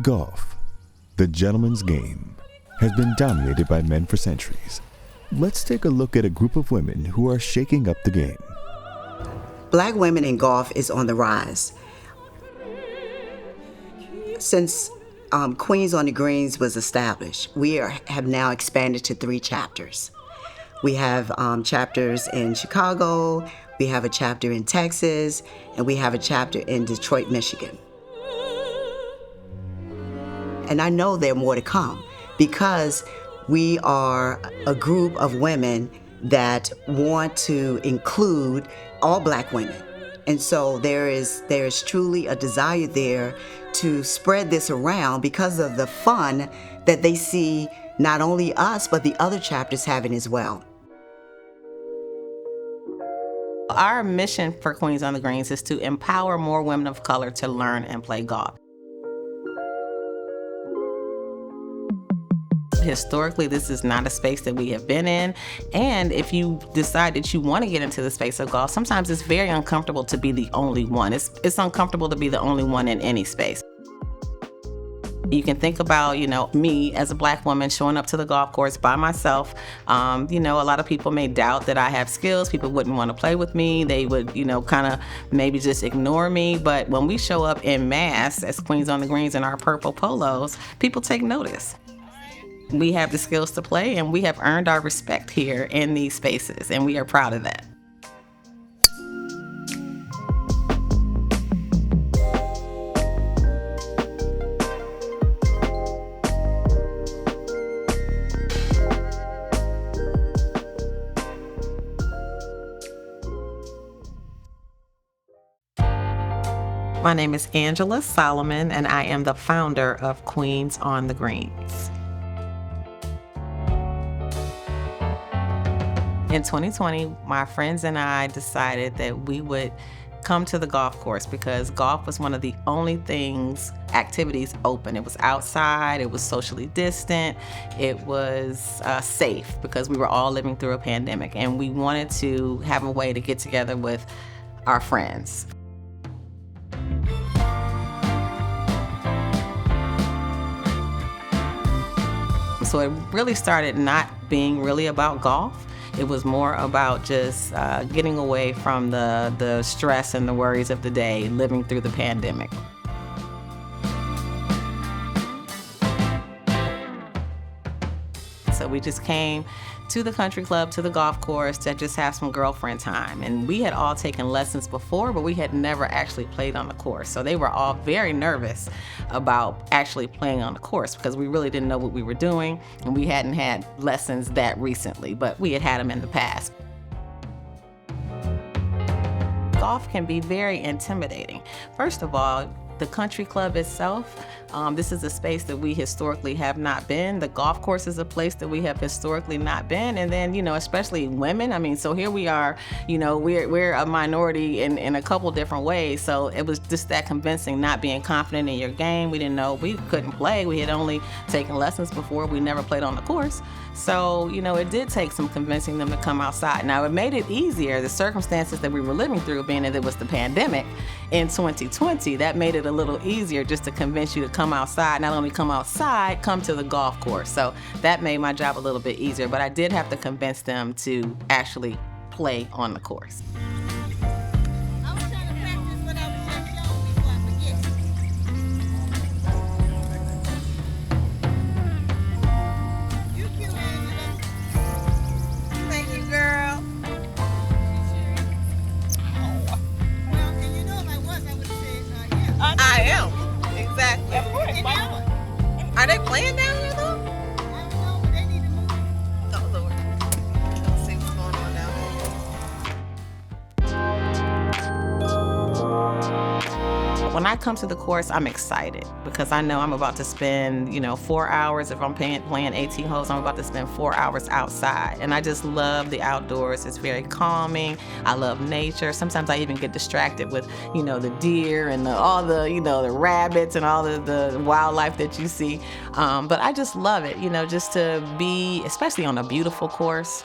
Golf, the gentleman's game, has been dominated by men for centuries. Let's take a look at a group of women who are shaking up the game. Black women in golf is on the rise. Since Queens on the Greens was established, have now expanded to 3 chapters. We have chapters in Chicago, we have a chapter in Texas, and we have a chapter in Detroit, Michigan. And I know there are more to come because we are a group of women that want to include all Black women. And so there is truly a desire there to spread this around because of the fun that they see not only us, but the other chapters having as well. Our mission for Queens on the Greens is to empower more women of color to learn and play golf. Historically, this is not a space that we have been in, and if you decide that you want to get into the space of golf, sometimes it's very uncomfortable to be the only one. It's uncomfortable to be the only one in any space. You can think about, me as a Black woman showing up to the golf course by myself. A lot of people may doubt that I have skills. People wouldn't want to play with me. They would, kind of maybe just ignore me. But when we show up en masse as Queens on the Greens in our purple polos, people take notice. We have the skills to play, and we have earned our respect here in these spaces, and we are proud of that. My name is Angela Solomon, and I am the founder of Queens on the Greens. In 2020, my friends and I decided that we would come to the golf course because golf was one of the only activities open. It was outside, it was socially distant, it was safe because we were all living through a pandemic, and we wanted to have a way to get together with our friends. So it really started not being really about golf. It was more about just getting away from the stress and the worries of the day, living through the pandemic. So we just came to the country club, to the golf course, to just have some girlfriend time. And we had all taken lessons before, but we had never actually played on the course. So they were all very nervous about actually playing on the course because we really didn't know what we were doing, and we hadn't had lessons that recently, but we had had them in the past. Golf can be very intimidating. First of all, the country club itself, this is a space that we historically have not been. The golf course is a place that we have historically not been. And then, especially women. So here we are, we're a minority in a couple different ways. So it was just that convincing, not being confident in your game. We didn't know we couldn't play. We had only taken lessons before. We never played on the course. So, it did take some convincing them to come outside. Now, it made it easier. The circumstances that we were living through, being that it was the pandemic in 2020, that made it a little easier just to convince you to come outside. Not only come outside, come to the golf course. So that made my job a little bit easier, but I did have to convince them to actually play on the course. I am. Exactly. Of course. Why not? Are they playing down here though? I don't know, but they need to move. Oh Lord. Let's see what's going on down there. When I come to the course, I'm excited because I know I'm about to spend, 4 hours. If I'm playing 18 holes, I'm about to spend 4 hours outside. And I just love the outdoors. It's very calming. I love nature. Sometimes I even get distracted with, the deer and all the, the rabbits and all the wildlife that you see. But I just love it, just to be, especially on a beautiful course.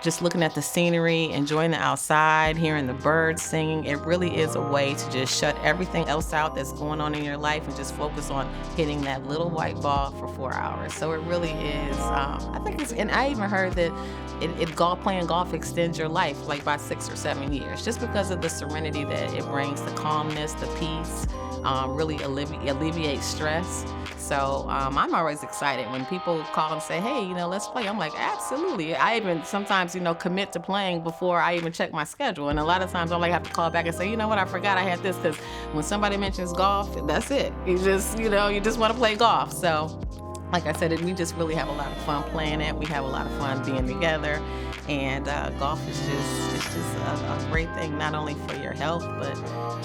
just looking at the scenery, enjoying the outside, hearing the birds singing. It really is a way to just shut everything else out that's going on in your life and just focus on hitting that little white ball for 4 hours. So it really is, I think it's, and I even heard that playing golf extends your life like by 6 or 7 years, just because of the serenity that it brings, the calmness, the peace, really alleviates stress. So I'm always excited when people call and say, hey, let's play. I'm like, absolutely. I even sometimes, commit to playing before I even check my schedule. And a lot of times I'll have to call back and say, you know what, I forgot I had this, because when somebody mentions golf, that's it. You just, you just want to play golf. So like I said, we just really have a lot of fun playing it. We have a lot of fun being together. And golf is just a great thing, not only for your health, but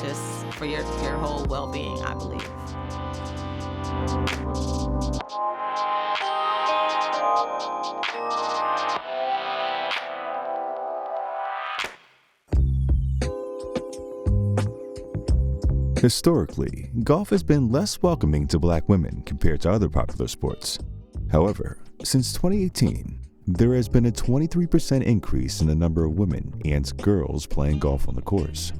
just for your whole well-being, I believe. Historically, golf has been less welcoming to Black women compared to other popular sports. However, since 2018, there has been a 23% increase in the number of women and girls playing golf on the course.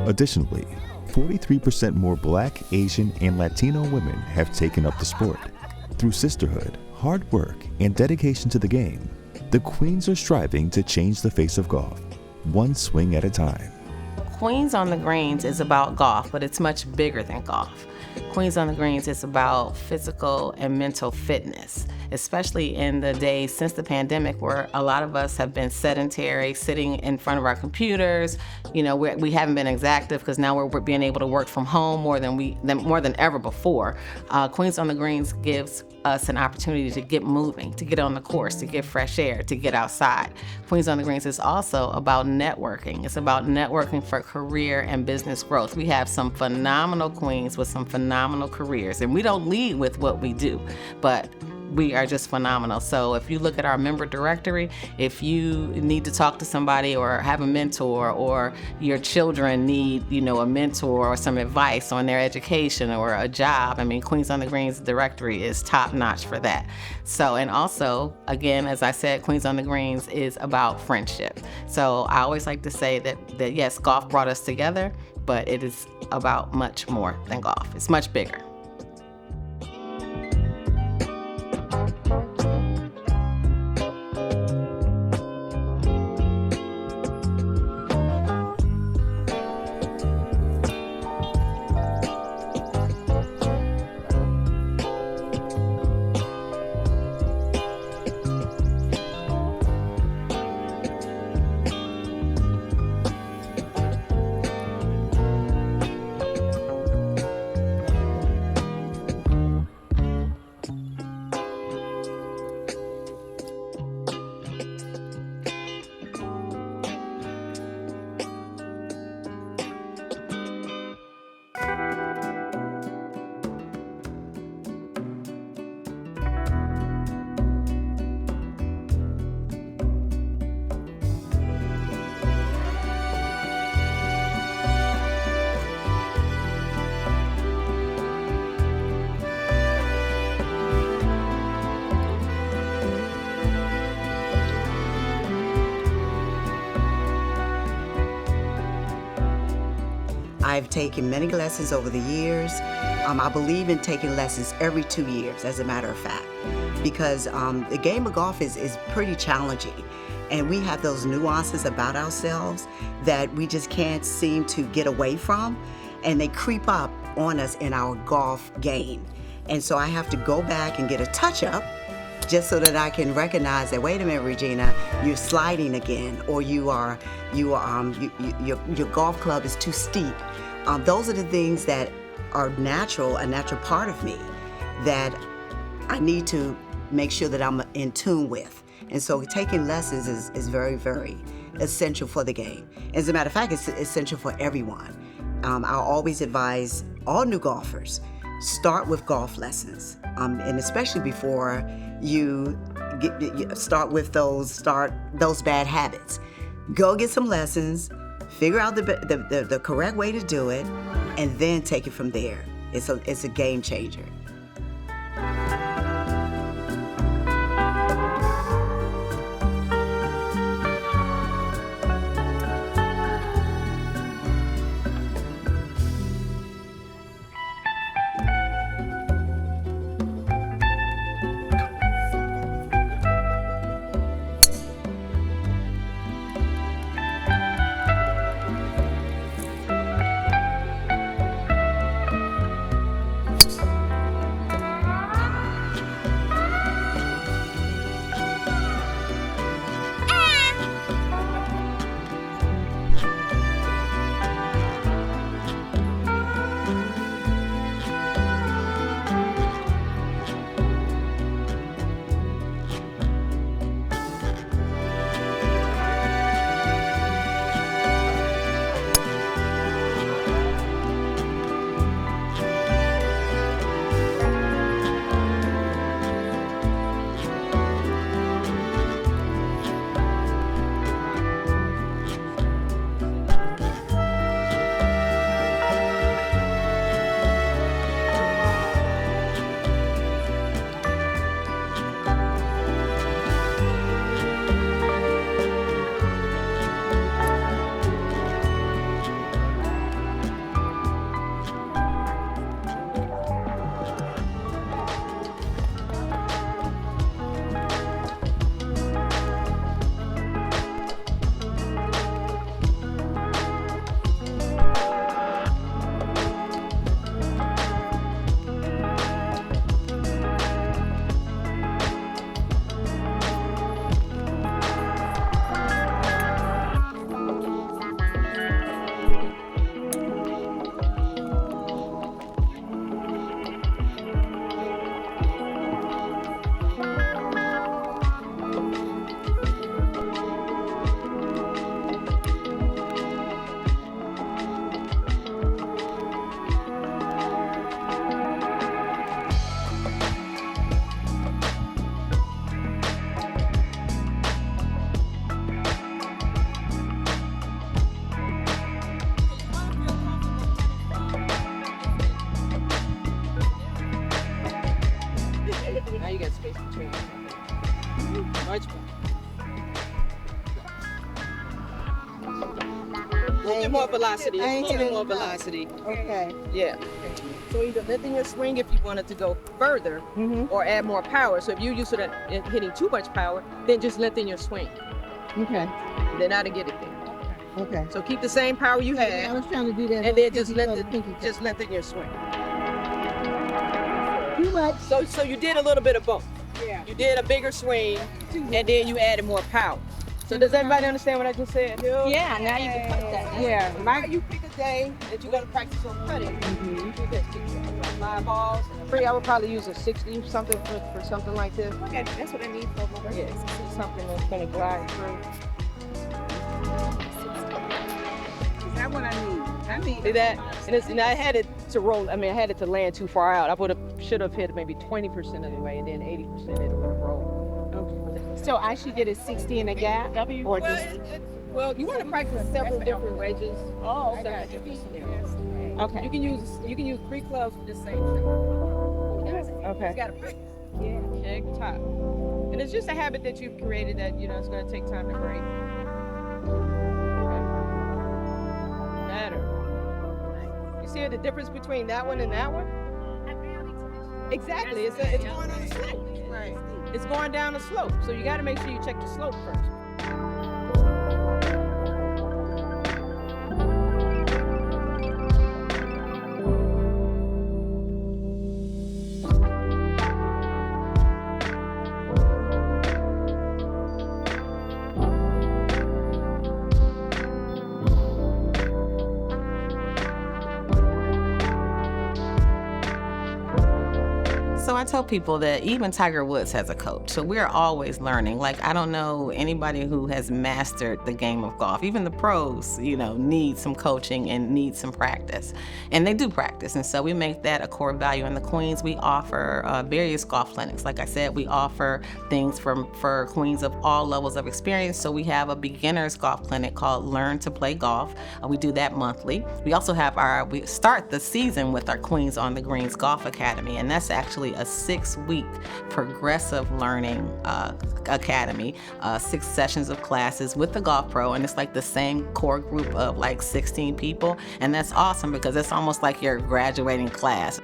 Additionally, 43% more Black, Asian, and Latino women have taken up the sport. Through sisterhood, hard work, and dedication to the game, the Queens are striving to change the face of golf, one swing at a time. Queens on the Greens is about golf, but it's much bigger than golf. Queens on the Greens is about physical and mental fitness, especially in the days since the pandemic, where a lot of us have been sedentary, sitting in front of our computers. We haven't been as active because now we're being able to work from home more than ever before. Queens on the Greens gives us an opportunity to get moving, to get on the course, to get fresh air, to get outside. Queens on the Greens is also about networking. It's about networking for career and business growth. We have some phenomenal queens with some phenomenal careers, and we don't lead with what we do, but we are just phenomenal. So if you look at our member directory, if you need to talk to somebody or have a mentor, or your children need, a mentor or some advice on their education or a job, Queens on the Greens directory is top notch for that. So, and also, again, as I said, Queens on the Greens is about friendship. So I always like to say that yes, golf brought us together, but it is about much more than golf. It's much bigger. I've taken many lessons over the years. I believe in taking lessons every 2 years, as a matter of fact, because the game of golf is pretty challenging, and we have those nuances about ourselves that we just can't seem to get away from, and they creep up on us in our golf game. And so I have to go back and get a touch-up just so that I can recognize that, wait a minute, Regina, you're sliding again, or your golf club is too steep. Those are the things that are a natural part of me that I need to make sure that I'm in tune with. And so taking lessons is very, very essential for the game. As a matter of fact, it's essential for everyone. I'll always advise all new golfers, start with golf lessons, and especially before you start those bad habits. Go get some lessons, figure out the correct way to do it, and then take it from there. It's a game changer. Now you got space between them. Much better. A little bit more velocity. A little bit more velocity. Okay. Yeah. So either lengthen your swing if you wanted to go further, or add more power. So if you're used to hitting too much power, then just lengthen your swing. Okay. Then that'll get it there. Okay. So keep the same power you I had, was trying to do that. and then just lengthen your swing. Too much. So you did a little bit of both. Yeah. You did a bigger swing, and then you added more power. So does everybody understand what I just said? Yeah, now you can put that. Yeah. You pick a day that you're gonna practice on putting. You pick 5 balls. I would probably use a 60 something for something like this. Okay, that's what I need for my birthday. Yeah, something that's gonna glide through. Is that what I need? I need See that? And I had it to roll. I mean, I had it to land too far out. I should have hit maybe 20% of the way, and then 80% it would have rolled. So I should get a 60 in a gap, or just Well, you want to practice several different wedges. oh, Okay. okay. You can use 3 clubs for the same thing. Okay. You got to practice. Yeah. Check top. And it's just a habit that you've created that it's going to take time to break. Better. You see the difference between that one and that one? Exactly. It's going on a slope. Right. It's going down a slope, so you got to make sure you check the slope first. So I tell people that even Tiger Woods has a coach. So we're always learning. Like, I don't know anybody who has mastered the game of golf. Even the pros, need some coaching and need some practice. And they do practice. And so we make that a core value. In the Queens, we offer various golf clinics. Like I said, we offer things for queens of all levels of experience. So we have a beginner's golf clinic called Learn to Play Golf. We do that monthly. We also have we start the season with our Queens on the Greens Golf Academy, and that's actually a 6-week progressive learning academy, 6 sessions of classes with the golf pro, and it's like the same core group of like 16 people, and that's awesome because it's almost like your graduating class.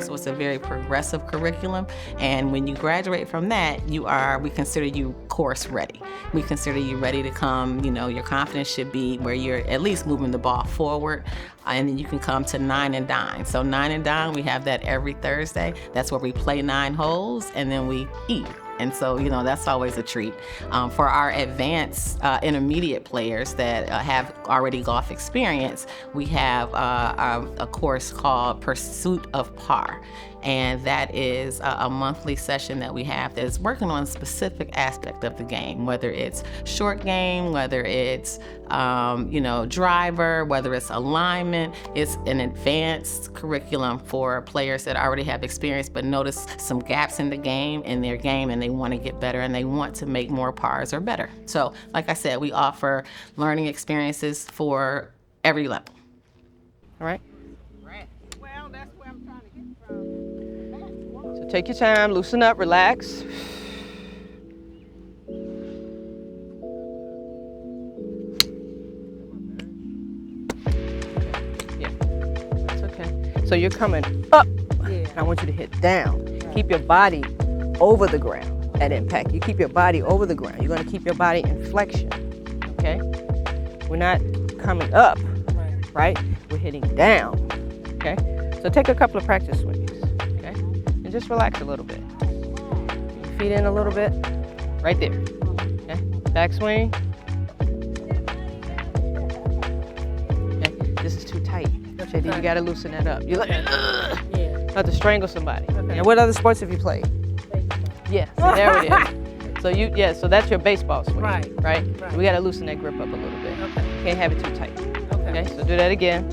So it's a very progressive curriculum, and when you graduate from that, we consider you course ready. We consider you ready to come, your confidence should be where you're at least moving the ball forward, and then you can come to 9 and Dine. So 9 and Dine, we have that every Thursday. That's where we play 9 holes, and then we eat. And so, that's always a treat. For our advanced intermediate players that have already golf experience, we have a course called Pursuit of Par. And that is a monthly session that we have that is working on a specific aspect of the game, whether it's short game, whether it's, driver, whether it's alignment. It's an advanced curriculum for players that already have experience but notice some gaps in their game, and they want to get better and they want to make more pars or better. So, like I said, we offer learning experiences for every level. All right. Well, that's where I'm trying to get from. So take your time, loosen up, relax. Yeah, that's okay. So you're coming up. Yeah. I want you to hit down. Right. Keep your body over the ground at impact. You keep your body over the ground. You're going to keep your body in flexion. Okay? We're not coming up, right? We're hitting down. Okay? So take a couple of practice swings. Okay? And just relax a little bit. Feet in a little bit. Right there. Okay? Back swing. Okay? This is too tight. Okay, you got to loosen that up. You're like, you have to strangle somebody. Okay. And what other sports have you played? Yeah, so there it is. So so that's your baseball swing, right? We got to loosen that grip up a little bit. Okay. Can't have it too tight. Okay, so do that again.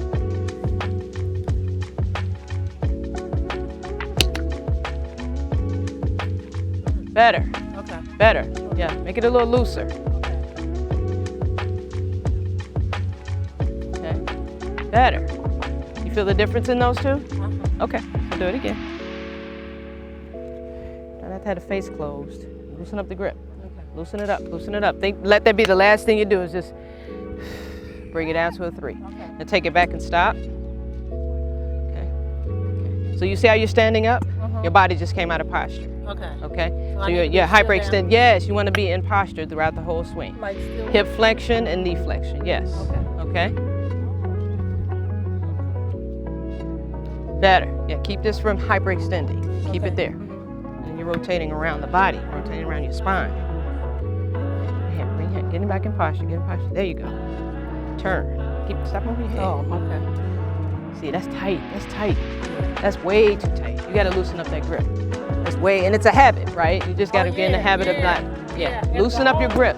Better. Okay. Better. Yeah, make it a little looser. Okay. Better. You feel the difference in those two? Okay, so do it again. Now that had the face closed. Loosen up the grip. Okay. Loosen it up, loosen it up. Let that be the last thing you do is just bring it down to a 3. Okay. Now take it back and stop. Okay. So you see how you're standing up? Your body just came out of posture. Okay. So you're hyperextend. Yes, you want to be in posture throughout the whole swing. Like hip flexion and knee flexion. Yes. Okay. Better. Yeah, keep this from hyperextending. Keep it there. And you're rotating around the body, rotating around your spine. Bring your head, getting back in posture, There you go. Turn. Stop moving your head. Oh, okay. See, that's tight. That's way too tight. You gotta loosen up that grip. And it's a habit, right? You just gotta get in the habit of not, loosen up your grip.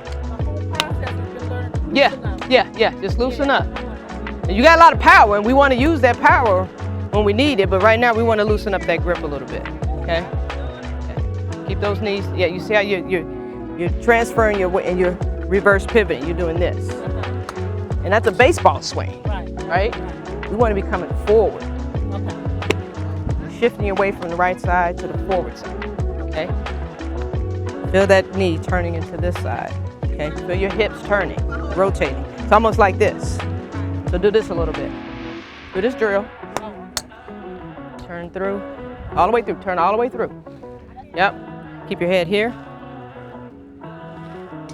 Yeah, just loosen up. And you got a lot of power, and we wanna use that power when we need it, but right now we wanna loosen up that grip a little bit, okay? Keep those knees, you see how you're transferring your weight and you're reverse pivoting, you're doing this. And that's a baseball swing, right? We wanna be coming forward. Shifting your weight from the right side to the forward side, okay? Feel that knee turning into this side, okay? Feel your hips turning, rotating. It's almost like this. So do this a little bit. Do this drill. Turn through, all the way through, turn all the way through. Yep, keep your head here.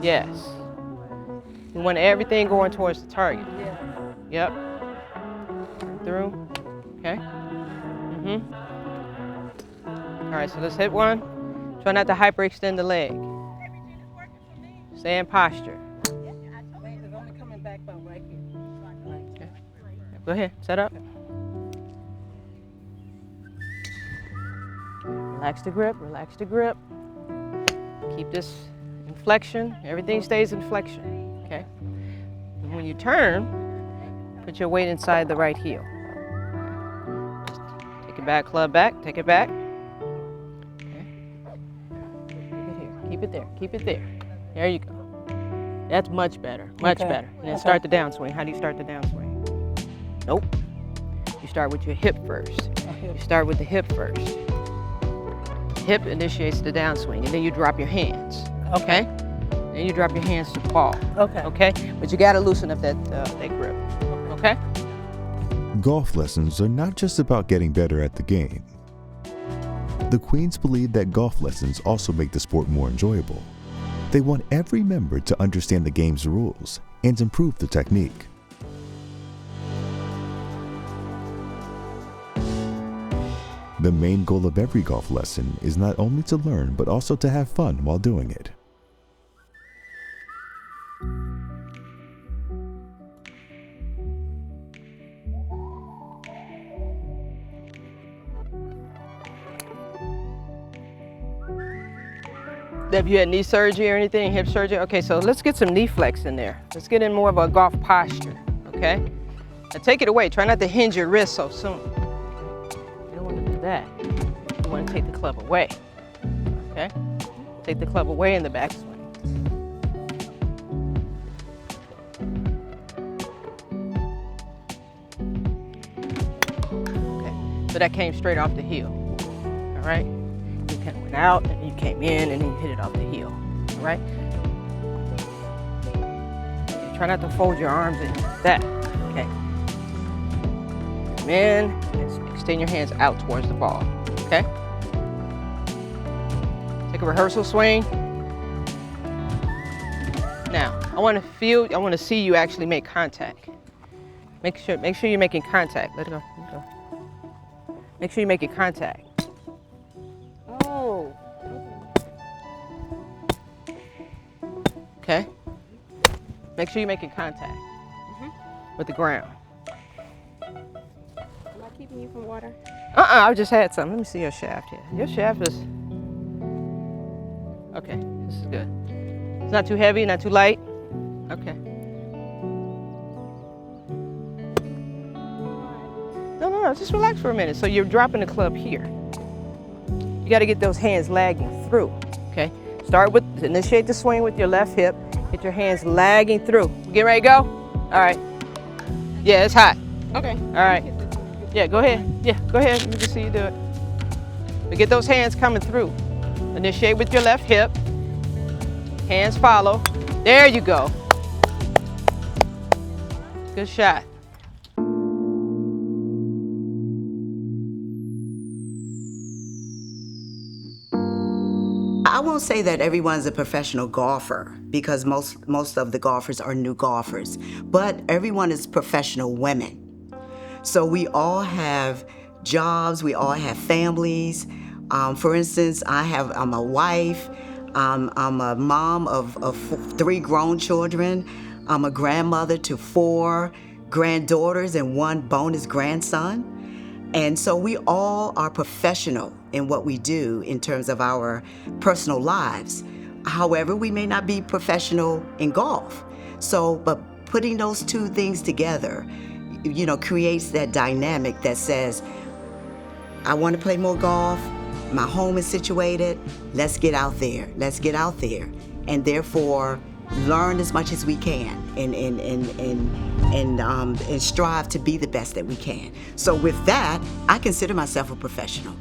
Yes. You want everything going towards the target. Yep. Turn through, okay? All right, so let's hit one. Try not to hyperextend the leg. Stay in posture. Okay. Go ahead, set up. Relax the grip, relax the grip. Keep this in flexion. Everything stays in flexion, okay? And when you turn, put your weight inside the right heel. Just take it back, club back, take it back. Okay. Keep it here, keep it there, keep it there. There you go. That's much better, much better. And then start the downswing. How do you start the downswing? Nope. You start with your hip first. You start with the hip first. Hip initiates the downswing, and then you drop your hands. Okay? Then you drop your hands to the ball. Okay? But you gotta loosen up that grip. Okay? Golf lessons are not just about getting better at the game. The Queens believe that golf lessons also make the sport more enjoyable. They want every member to understand the game's rules and improve the technique. The main goal of every golf lesson is not only to learn, but also to have fun while doing it. Have you had knee surgery or anything, hip surgery? Okay, so let's get some knee flex in there. Let's get in more of a golf posture, okay? Now take it away. Try not to hinge your wrist so soon. You don't want to do that. You want to take the club away, okay? Take the club away in the backswing. Okay, so that came straight off the heel, all right? You kind of went out, and you came in, and then you hit it off the heel, all right? Okay, try not to fold your arms in like that, okay? Come in, and extend your hands out towards the ball, okay? Take a rehearsal swing. Now, I want to see you actually make contact. Make sure you're making contact. Let it go, let it go. Make sure you're making contact. Okay? Make sure you're making contact with the ground. Am I keeping you from water? I just had some. Let me see your shaft here. Your shaft is... Okay, this is good. It's not too heavy, not too light. Okay. No, just relax for a minute. So you're dropping the club here. You got to get those hands lagging through, okay? Start with, initiate the swing with your left hip. Get your hands lagging through. Get ready to go? All right. Yeah, it's hot. Okay. All right. Yeah, go ahead. Yeah, go ahead. Let me just see you do it. But get those hands coming through. Initiate with your left hip. Hands follow. There you go. Good shot. I won't say that everyone's a professional golfer because most of the golfers are new golfers, but everyone is professional women. So we all have jobs, we all have families. For instance, I'm a wife, I'm a mom of 3 grown children, I'm a grandmother to 4 granddaughters and 1 bonus grandson. And so we all are professional in what we do in terms of our personal lives. However, we may not be professional in golf. So, but putting those 2 things together, creates that dynamic that says, I want to play more golf, my home is situated, let's get out there, and therefore learn as much as we can and strive to be the best that we can. So with that, I consider myself a professional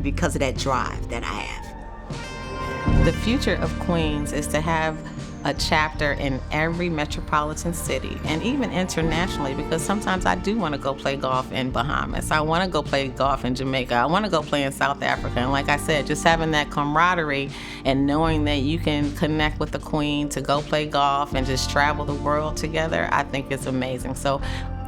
because of that drive that I have. The future of Queens is to have a chapter in every metropolitan city and even internationally, because sometimes I do want to go play golf in Bahamas. I want to go play golf in Jamaica. I want to go play in South Africa. And like I said, just having that camaraderie and knowing that you can connect with the Queen to go play golf and just travel the world together, I think is amazing. So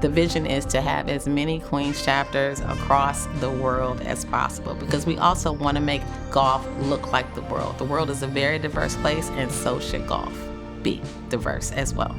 the vision is to have as many Queens chapters across the world as possible, because we also want to make golf look like the world. The world is a very diverse place, and so should golf be diverse as well.